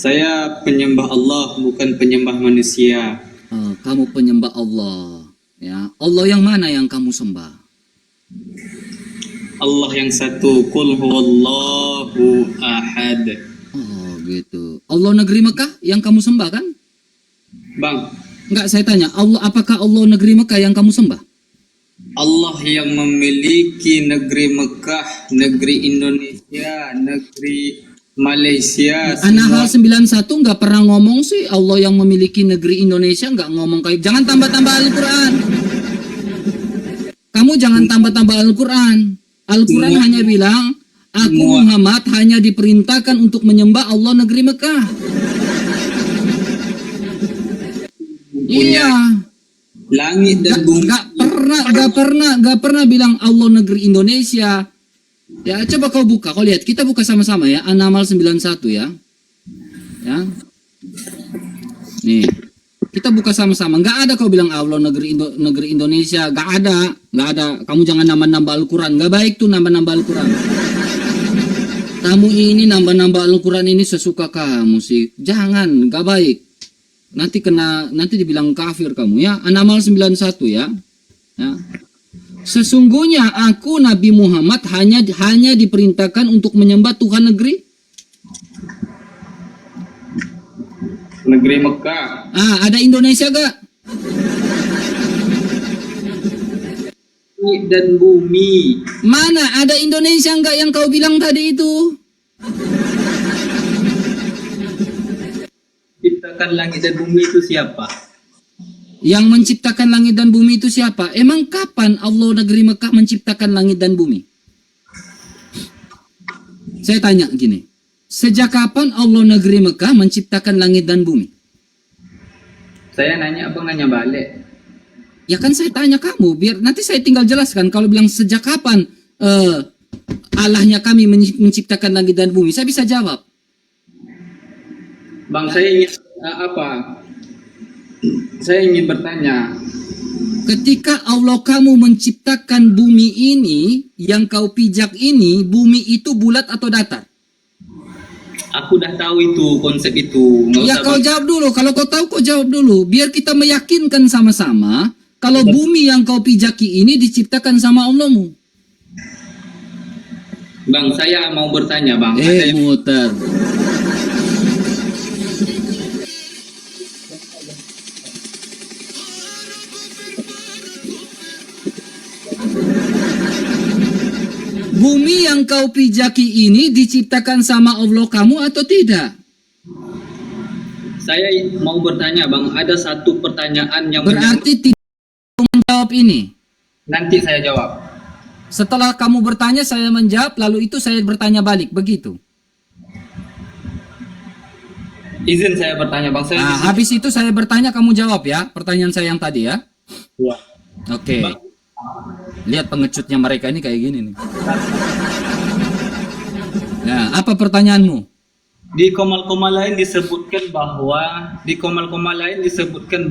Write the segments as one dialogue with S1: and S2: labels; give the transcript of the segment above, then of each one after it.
S1: Saya penyembah Allah, bukan penyembah manusia.
S2: Kamu penyembah Allah. Ya, Allah yang mana yang kamu sembah?
S1: Allah yang satu, Qul huwallahu ahad.
S2: Oh, gitu. Allah negeri Mekah yang kamu sembah kan?
S1: Bang,
S2: Enggak, saya tanya, apakah Allah negeri Mekah yang kamu sembah?
S1: Allah yang memiliki negeri Mekah, negeri Indonesia, negeri Malaysia,
S2: An-Nahl 91 nggak pernah ngomong sih Allah yang memiliki negeri Indonesia, nggak ngomong kayak. Jangan tambah-tambah Al-Quran. Kamu jangan tambah-tambah Al-Quran. Al-Quran hanya bilang, aku Muhammad hanya diperintahkan untuk menyembah Allah negeri Mekah. Iya.
S1: langit dan bumi.
S2: Nggak pernah bilang Allah negeri Indonesia. Ya, coba kau buka, kau lihat. Kita buka sama-sama ya, An-Nahl 91 ya. Ya. Nih. Kita buka sama-sama. Nggak ada kau bilang Allah negeri Indonesia, nggak ada. Kamu jangan nambah-nambah Al-Quran. Nggak baik tuh nambah-nambah Al-Quran. Kamu ini nambah-nambah Al-Quran ini sesuka kamu sih. Jangan, nggak baik. Nanti dibilang kafir kamu ya. An-Nahl 91 ya. Ya. Sesungguhnya aku Nabi Muhammad hanya diperintahkan untuk menyembah Tuhan negeri
S1: Mekah.
S2: Ada Indonesia gak?
S1: Langit dan bumi.
S2: Mana ada Indonesia enggak yang kau bilang tadi itu?
S1: Ciptakan langit dan bumi itu siapa?
S2: Yang menciptakan langit dan bumi itu siapa? Emang kapan Allah negeri Mekah menciptakan langit dan bumi? Saya tanya gini. Sejak kapan Allah negeri Mekah menciptakan langit dan bumi?
S1: Saya nanya, abang nanya balik.
S2: Ya kan saya tanya kamu, biar nanti saya tinggal jelaskan. Kalau bilang sejak kapan Allahnya kami menciptakan langit dan bumi, saya bisa jawab.
S1: Bang, saya ingin Saya ingin bertanya.
S2: Ketika Allah kamu menciptakan bumi ini, yang kau pijak ini, bumi itu bulat atau datar?
S1: Aku udah tahu itu, konsep itu.
S2: Ya kau jawab dulu, kalau kau tahu kau jawab dulu. Biar kita meyakinkan sama-sama, kalau bumi yang kau pijaki ini diciptakan sama Allahmu.
S1: Bang, saya mau bertanya, Bang.
S2: Muter. Bumi yang kau pijaki ini diciptakan sama Allah kamu atau tidak?
S1: Saya mau bertanya, Bang. Ada satu pertanyaan yang
S2: berarti tidak menjawab ini.
S1: Nanti saya jawab.
S2: Setelah kamu bertanya, saya menjawab, lalu itu saya bertanya balik, begitu.
S1: Izin saya bertanya, Bang.
S2: Habis itu saya bertanya, kamu jawab ya, pertanyaan saya yang tadi ya.
S1: Ya.
S2: Oke. Lihat pengecutnya mereka ini kayak gini nih. Nah, apa pertanyaanmu?
S1: Di komal-komal lain disebutkan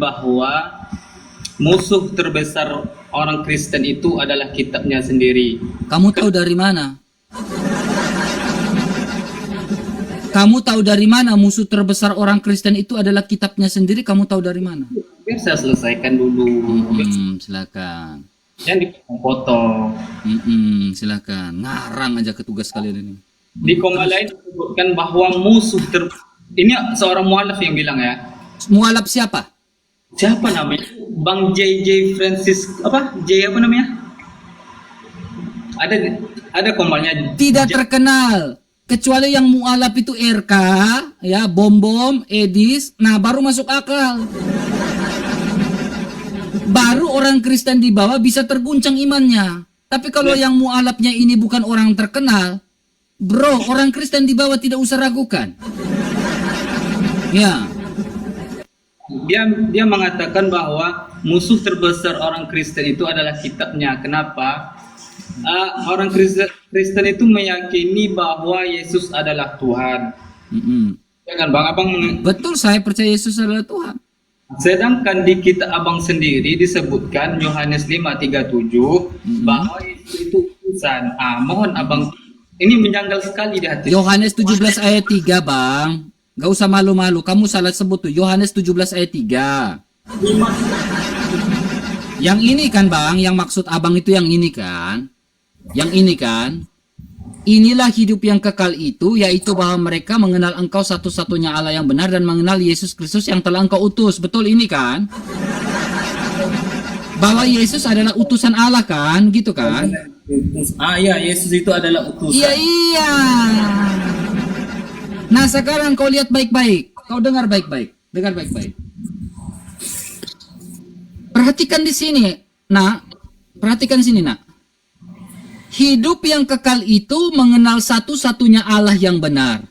S1: bahwa musuh terbesar orang Kristen itu adalah kitabnya sendiri.
S2: Kamu tahu dari mana? Kamu tahu dari mana musuh terbesar orang Kristen itu adalah kitabnya sendiri? Kamu tahu dari mana?
S1: Biar saya selesaikan dulu.
S2: Silakan.
S1: Jangan dipotong.
S2: Silakan. Ngarang aja ketugas kalian ini.
S1: Di komal lain disebutkan bahwa ini seorang mualaf yang bilang ya.
S2: Mualaf siapa?
S1: Siapa namanya? Bang J Francis apa namanya? Ada komalnya.
S2: Tidak terkenal. Kecuali yang mualaf itu RK, ya, Bom, Edis, nah baru masuk akal. Baru orang Kristen di bawah bisa terguncang imannya. Tapi kalau yang mualafnya ini bukan orang terkenal, bro, orang Kristen di bawah tidak usah ragukan. Ya.
S1: Dia mengatakan bahwa musuh terbesar orang Kristen itu adalah kitabnya. Kenapa? Orang Kristen itu meyakini bahwa Yesus adalah Tuhan. Ya kan, Bang?
S2: Betul, saya percaya Yesus adalah Tuhan.
S1: Sedangkan di kitab abang sendiri disebutkan Yohanes 5:37 bahwa Yesus itu utusan. Mohon abang, ini menjanggal sekali di hati.
S2: Yohanes 17 ayat 3, Bang. Gak usah malu-malu. Kamu salah sebut tuh. Yohanes 17 ayat 3. Yang ini kan bang, yang maksud abang itu yang ini kan? Yang ini kan? Inilah hidup yang kekal itu, yaitu bahwa mereka mengenal engkau satu-satunya Allah yang benar dan mengenal Yesus Kristus yang telah engkau utus. Betul ini kan? Bahwa Yesus adalah utusan Allah kan? Gitu kan?
S1: Iya, Yesus itu adalah utusan.
S2: Iya, iya. Nah sekarang kau lihat baik-baik. Kau dengar baik-baik. Dengar baik-baik. Perhatikan di sini, nak. Perhatikan sini, nak. Hidup yang kekal itu mengenal satu-satunya Allah yang benar.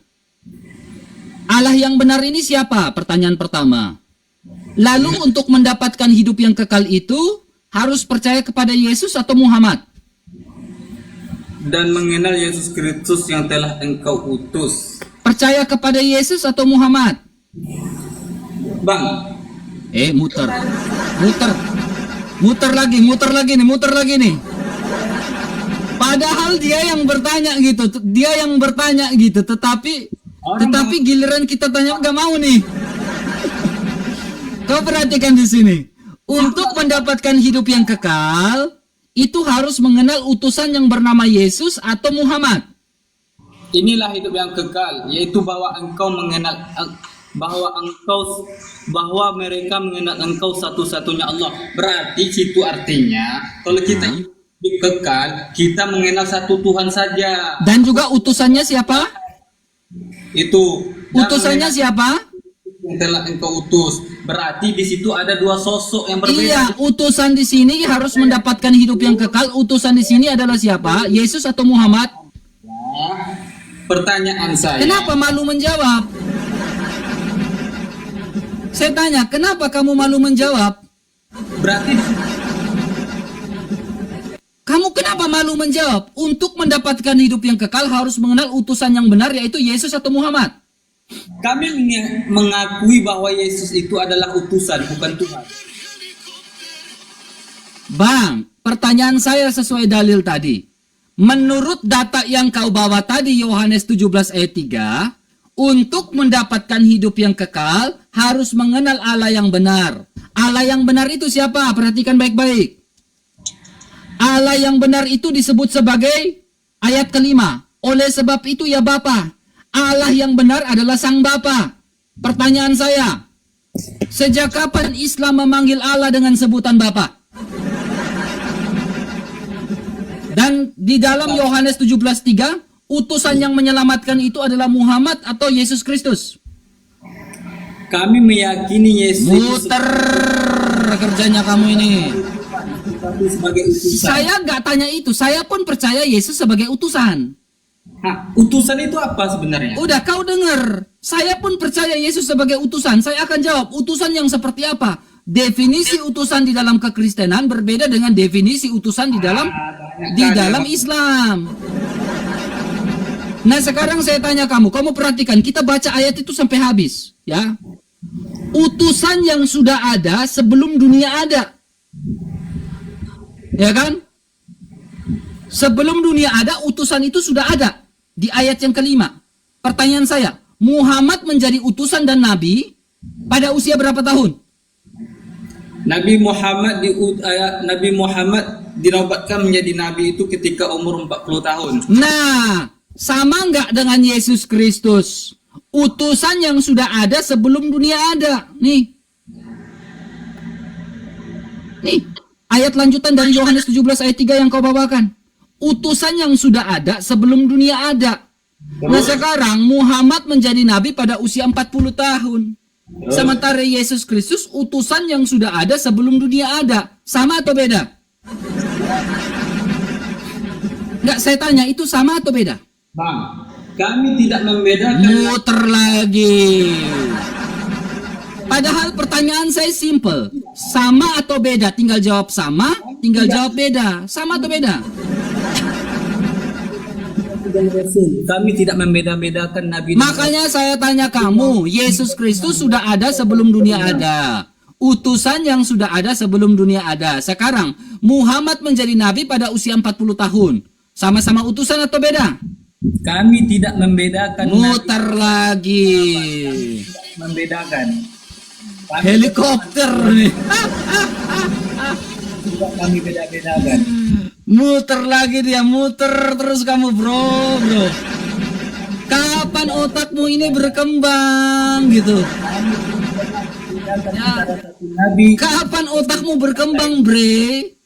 S2: Allah yang benar ini siapa? Pertanyaan pertama. Lalu untuk mendapatkan hidup yang kekal itu harus percaya kepada Yesus atau Muhammad?
S1: Dan mengenal Yesus Kristus yang telah engkau utus.
S2: Percaya kepada Yesus atau Muhammad?
S1: Bang,
S2: Muter. Muter lagi nih. Padahal dia yang bertanya gitu, tetapi giliran kita tanya nggak mau nih. Kau perhatikan di sini. Untuk mendapatkan hidup yang kekal, itu harus mengenal utusan yang bernama Yesus atau Muhammad.
S1: inilah hidup yang kekal, yaitu bahwa engkau mengenal bahwa mereka mengenal engkau satu-satunya Allah. Berarti situ artinya kalau kita hidup kekal, kita mengenal satu Tuhan saja.
S2: Dan juga utusannya siapa?
S1: Itu.
S2: Utusannya siapa?
S1: Yang telah engkau utus. Berarti di situ ada dua sosok yang berbeda.
S2: Iya, utusan di sini harus mendapatkan hidup yang kekal. Utusan di sini adalah siapa? Yesus atau Muhammad?
S1: Pertanyaan saya.
S2: Kenapa malu menjawab? Saya tanya, kenapa kamu malu menjawab?
S1: Berarti
S2: Kamu kenapa malu menjawab? Untuk mendapatkan hidup yang kekal harus mengenal utusan yang benar, yaitu Yesus atau Muhammad.
S1: kami mengakui bahwa Yesus itu adalah utusan, bukan Tuhan.
S2: Bang, pertanyaan saya sesuai dalil tadi. Menurut data yang kau bawa tadi, Yohanes 17 ayat 3, untuk mendapatkan hidup yang kekal, harus mengenal Allah yang benar. Allah yang benar itu siapa? Perhatikan baik-baik. Allah yang benar itu disebut sebagai ayat kelima. Oleh sebab itu ya Bapa, Allah yang benar adalah Sang Bapa. Pertanyaan saya, sejak kapan Islam memanggil Allah dengan sebutan Bapa? Dan di dalam Yohanes 17:3, utusan yang menyelamatkan itu adalah Muhammad atau Yesus Kristus?
S1: Kami meyakini Yesus
S2: Muter kerjanya kamu ini.
S1: itu sebagai utusan.
S2: Saya nggak tanya itu, saya pun percaya Yesus sebagai utusan.
S1: Utusan itu apa sebenarnya?
S2: Udah kau dengar, saya pun percaya Yesus sebagai utusan. Saya akan jawab, utusan yang seperti apa? Definisi utusan di dalam kekristenan berbeda dengan definisi utusan di dalam Islam. Nah sekarang saya tanya kamu perhatikan, kita baca ayat itu sampai habis, ya. Utusan yang sudah ada sebelum dunia ada, ya kan? Sebelum dunia ada, utusan itu sudah ada. Di ayat yang kelima, pertanyaan saya, Muhammad menjadi utusan dan nabi pada usia berapa tahun?
S1: Nabi Muhammad dinobatkan menjadi nabi itu ketika umur 40 tahun.
S2: Nah, sama nggak dengan Yesus Kristus? Utusan yang sudah ada sebelum dunia ada. Nih, ayat lanjutan dari Yohanes 17 ayat 3 yang kau bawakan. Utusan yang sudah ada sebelum dunia ada. Nah sekarang Muhammad menjadi nabi pada usia 40 tahun. Sementara Yesus Kristus utusan yang sudah ada sebelum dunia ada. Sama atau beda? Nggak, saya tanya itu sama atau beda?
S1: Bang, kami tidak membedakan.
S2: Muter lagi. Padahal pertanyaan saya simple. Sama atau beda? Tinggal jawab sama, tinggal jawab beda. Sama atau beda?
S1: Kami tidak membeda-bedakan nabi.
S2: Makanya saya tanya kamu, Yesus Kristus sudah ada sebelum dunia ada. Utusan yang sudah ada sebelum dunia ada. Sekarang Muhammad menjadi nabi pada usia 40 tahun. Sama-sama utusan atau beda?
S1: Kami tidak membedakan.
S2: Muter lagi.
S1: Membedakan. Kami
S2: Helikopter nih.
S1: tidak kami beda-bedakan.
S2: Muter lagi dia, muter terus kamu bro. Kapan otakmu ini berkembang gitu? Ya.
S1: Nabi.
S2: Kapan otakmu berkembang, bre?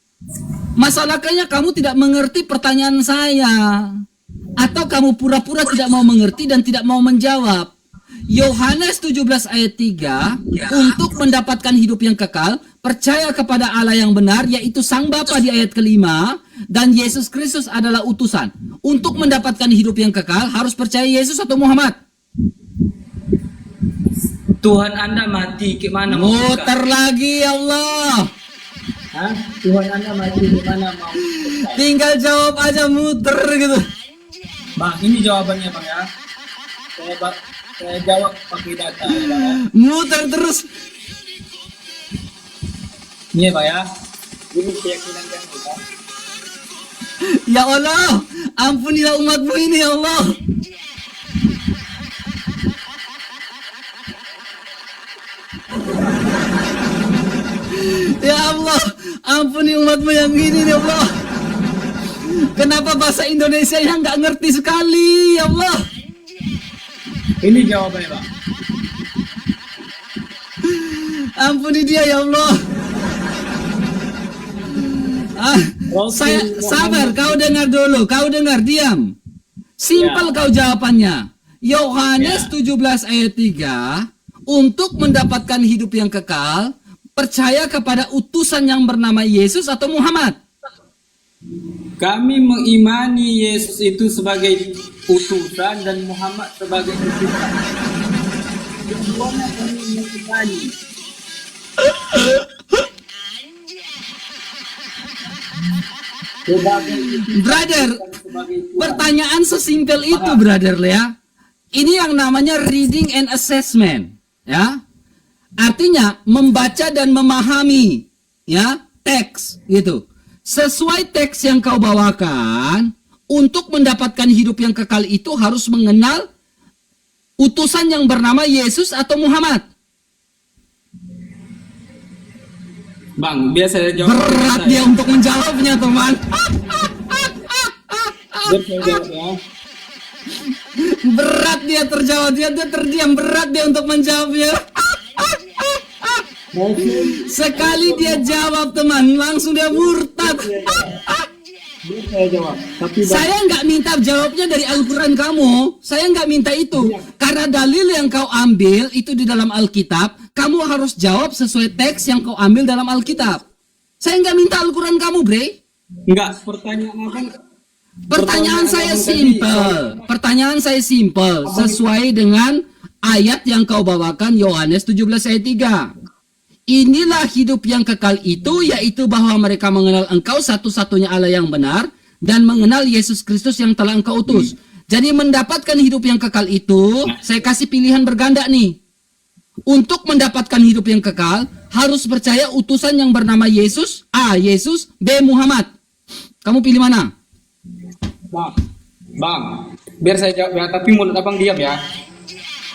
S2: Masalahnya kamu tidak mengerti pertanyaan saya. Atau kamu pura-pura tidak mau mengerti dan tidak mau menjawab. Yohanes 17 ayat 3, untuk mendapatkan hidup yang kekal, percaya kepada Allah yang benar, yaitu Sang Bapa di ayat kelima, dan Yesus Kristus adalah utusan. Untuk mendapatkan hidup yang kekal, harus percaya Yesus atau Muhammad?
S1: Tuhan Anda mati, gimana mau buka?
S2: Muter lagi ya Allah.
S1: Hah? Tuhan Anda mati, gimana mau buka?
S2: Tinggal jawab aja, muter gitu.
S1: Bang, ini jawabannya Bang ya. Saya jawab pakai data ya Bang ya.
S2: Muter terus.
S1: Ini ya Bang ya. Ini keyakinan yang kita.
S2: Ya Allah, ampunilah umatmu ini ya Allah. Ya Allah, ampuni umatmu yang ini ya Allah. Kenapa bahasa Indonesia yang nggak ngerti sekali ya Allah.
S1: Ini jawabannya Bang.
S2: Ampuni dia ya Allah. Saya sabar, kau dengar dulu, kau dengar, diam. Simpel kau jawabannya. Yohanes 17 ayat 3, untuk mendapatkan hidup yang kekal, percaya kepada utusan yang bernama Yesus atau Muhammad.
S1: Kami mengimani Yesus itu sebagai utusan dan Muhammad sebagai utusan. Keduanya kami mengimani.
S2: Brother, pertanyaan sesimpel itu, brother ya. Ini yang namanya reading and assessment, ya. Artinya membaca dan memahami, ya, teks gitu. Sesuai teks yang kau bawakan, untuk mendapatkan hidup yang kekal itu harus mengenal utusan yang bernama Yesus atau Muhammad.
S1: Bang, biasa saya jawab.
S2: Berat dia untuk menjawabnya, teman.
S1: Biar saya jawab ya.
S2: Berat dia terjawab, dia terdiam, berat dia untuk menjawabnya. Sekali dia jawab, teman, langsung dia murtad.
S1: Biar saya jawab. Tapi Bang,
S2: Saya nggak minta jawabnya dari Al-Quran kamu. Saya nggak minta itu. Karena dalil yang kau ambil itu di dalam Alkitab. Kamu harus jawab sesuai teks yang kau ambil dalam Alkitab. Saya nggak minta Al-Quran kamu, bre.
S1: enggak, pertanyaan apa?
S2: Pertanyaan saya simpel. Pertanyaan saya simpel. Sesuai dengan ayat yang kau bawakan, Yohanes 17 ayat 3. Inilah hidup yang kekal itu, yaitu bahwa mereka mengenal engkau satu-satunya Allah yang benar, dan mengenal Yesus Kristus yang telah engkau utus. Jadi mendapatkan hidup yang kekal itu, saya kasih pilihan berganda nih. Untuk mendapatkan hidup yang kekal, harus percaya utusan yang bernama Yesus, A. Yesus, B. Muhammad. Kamu pilih mana?
S1: Bang, biar saya jawab ya, tapi mulut abang diam ya.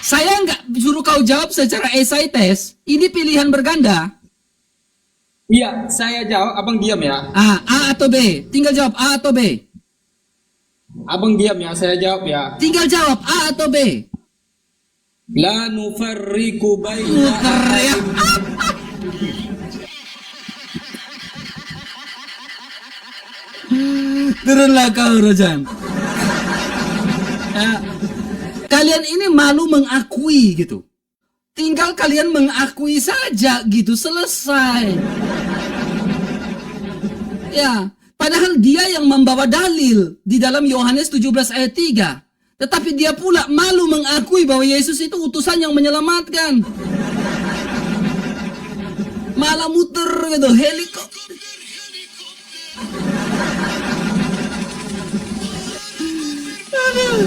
S2: Saya nggak suruh kau jawab secara essay test. Ini pilihan berganda.
S1: Iya, saya jawab, abang diam ya.
S2: A atau B? Tinggal jawab A atau B.
S1: Abang diam ya, saya jawab ya.
S2: Tinggal jawab A atau B.
S1: La nufarriqu baina
S2: Muter ya. Turunlah kau, Rojan. Ya, kalian ini malu mengakui gitu. Tinggal kalian mengakui saja gitu, selesai. Ya, padahal dia yang membawa dalil di dalam Yohanes 17 ayat 3. Tetapi dia pula malu mengakui bahwa Yesus itu utusan yang menyelamatkan. Malah muter gitu, helikopter. Aduh.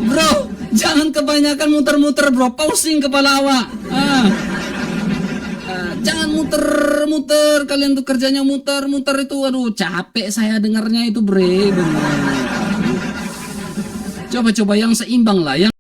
S2: Bro, jangan kebanyakan muter-muter bro, pusing kepala awak. Jangan muter-muter, kalian tuh kerjanya muter-muter itu, aduh capek saya dengarnya itu bre, bener. Coba-coba yang seimbang lah, yang